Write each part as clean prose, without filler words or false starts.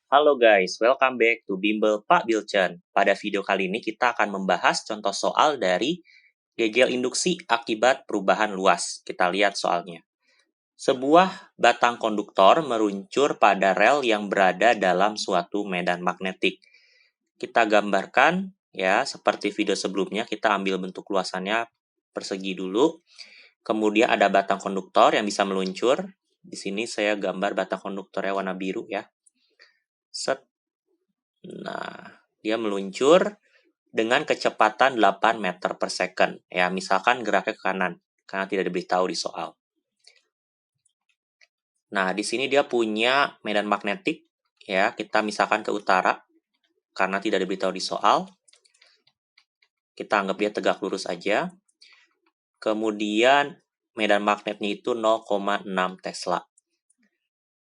Halo guys, welcome back to Bimbel Pak Bilcen. Pada video kali ini kita akan membahas contoh soal dari gegel induksi akibat perubahan luas. Kita lihat soalnya. Sebuah batang konduktor meluncur pada rel yang berada dalam suatu medan magnetik. Kita gambarkan ya, seperti video sebelumnya, kita ambil bentuk luasannya persegi dulu. Kemudian ada batang konduktor yang bisa meluncur. Di sini saya gambar batang konduktornya warna biru ya. Set. Nah, dia meluncur dengan kecepatan 8 meter per second. Ya, misalkan geraknya ke kanan, karena tidak diberitahu di soal. Nah, di sini dia punya medan magnetik. Ya, kita misalkan ke utara, karena tidak diberitahu di soal. Kita anggap dia tegak lurus aja. Kemudian, medan magnetnya itu 0,6 Tesla.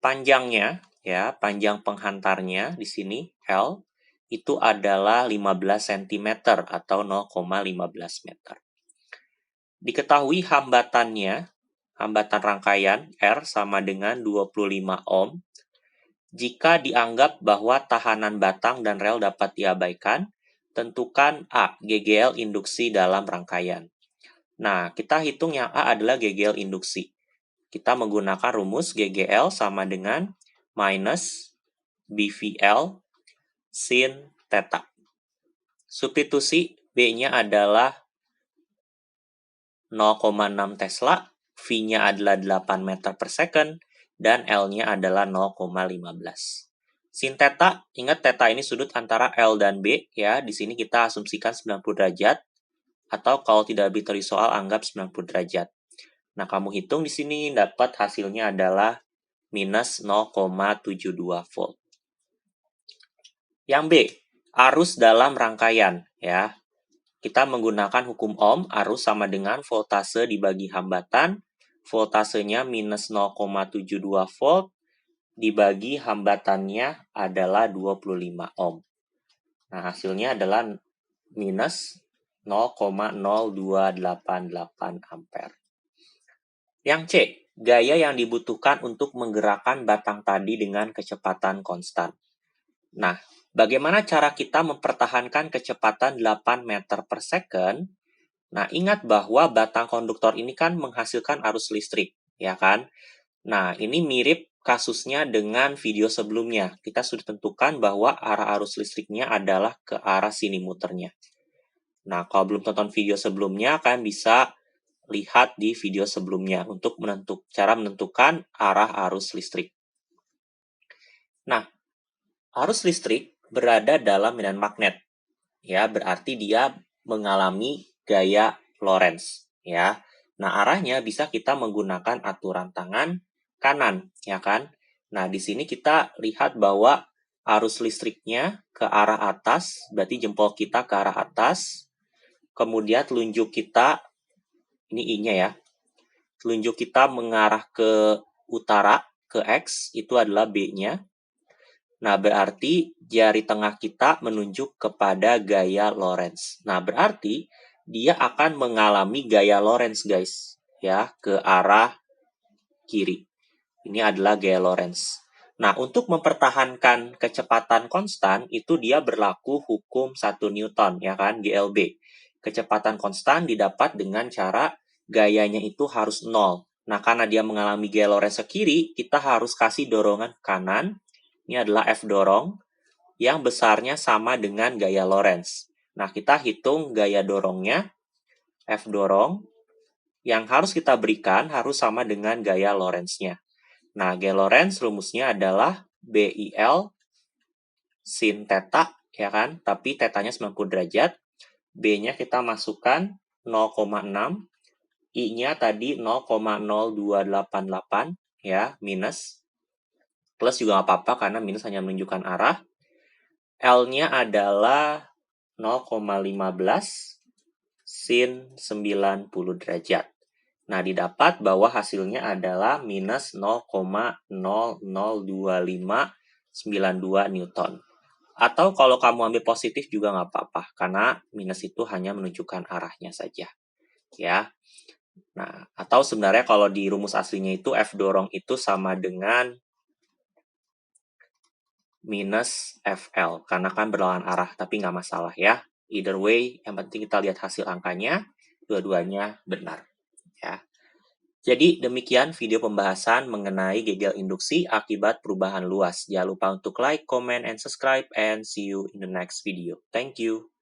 Panjangnya, ya, panjang penghantarnya di sini, L, itu adalah 15 cm atau 0,15 meter. Diketahui hambatannya, hambatan rangkaian R sama dengan 25 ohm. Jika dianggap bahwa tahanan batang dan rel dapat diabaikan, tentukan A, GGL induksi dalam rangkaian. Nah, kita hitung yang A adalah GGL induksi. Kita menggunakan rumus GGL sama dengan minus BVL sin theta. Substitusi B-nya adalah 0,6 Tesla, V-nya adalah 8 meter per second, dan L-nya adalah 0,15. Sin theta, ingat theta ini sudut antara L dan B, ya. Di sini kita asumsikan 90 derajat, atau kalau tidak diberi soal, anggap 90 derajat. Nah, kamu hitung di sini, dapat hasilnya adalah minus 0,72 volt. Yang B, arus dalam rangkaian, ya. Kita menggunakan hukum Ohm, arus sama dengan voltase dibagi hambatan. Voltasenya minus 0,72 volt dibagi hambatannya adalah 25 ohm. Nah, hasilnya adalah minus 0,0288 ampere. Yang C, gaya yang dibutuhkan untuk menggerakkan batang tadi dengan kecepatan konstan. Nah, bagaimana cara kita mempertahankan kecepatan 8 meter per second? Nah, ingat bahwa batang konduktor ini kan menghasilkan arus listrik, ya kan? Nah, ini mirip kasusnya dengan video sebelumnya. Kita sudah tentukan bahwa arah arus listriknya adalah ke arah sini muternya. Nah, kalau belum tonton video sebelumnya, kalian bisa lihat di video sebelumnya untuk cara menentukan arah arus listrik. Nah, arus listrik berada dalam medan magnet. Ya, berarti dia mengalami gaya Lorentz, ya. Nah, arahnya bisa kita menggunakan aturan tangan kanan, ya kan? Nah, di sini kita lihat bahwa arus listriknya ke arah atas, berarti jempol kita ke arah atas. Kemudian telunjuk kita, ini I-nya ya. Telunjuk kita mengarah ke utara, ke X, itu adalah B-nya. Nah, berarti jari tengah kita menunjuk kepada gaya Lorentz. Nah, berarti dia akan mengalami gaya Lorentz, guys. Ya, ke arah kiri. Ini adalah gaya Lorentz. Nah, untuk mempertahankan kecepatan konstan, itu dia berlaku hukum 1 Newton, ya kan, GLB. Kecepatan konstan didapat dengan cara gayanya itu harus 0. Nah, karena dia mengalami gaya Lorentz ke kiri, kita harus kasih dorongan ke kanan. Ini adalah F dorong, yang besarnya sama dengan gaya Lorentz. Nah, kita hitung gaya dorongnya, F dorong, yang harus kita berikan harus sama dengan gaya Lorentz-nya. Nah, gaya Lorentz rumusnya adalah BIL sin theta, ya kan? Tapi tetanya 90 derajat. B-nya kita masukkan 0,6. I-nya tadi 0,0288, ya, minus. Plus juga nggak apa-apa karena minus hanya menunjukkan arah. L-nya adalah 0,15 sin 90 derajat. Nah, didapat bahwa hasilnya adalah minus 0,002592 Newton. Atau kalau kamu ambil positif juga nggak apa-apa, karena minus itu hanya menunjukkan arahnya saja. Ya. Nah, atau sebenarnya kalau di rumus aslinya itu F dorong itu sama dengan minus FL, karena kan berlawan arah, tapi nggak masalah ya. Either way, yang penting kita lihat hasil angkanya, dua-duanya benar. Ya. Jadi demikian video pembahasan mengenai gegel induksi akibat perubahan luas. Jangan lupa untuk like, comment, and subscribe, and see you in the next video. Thank you.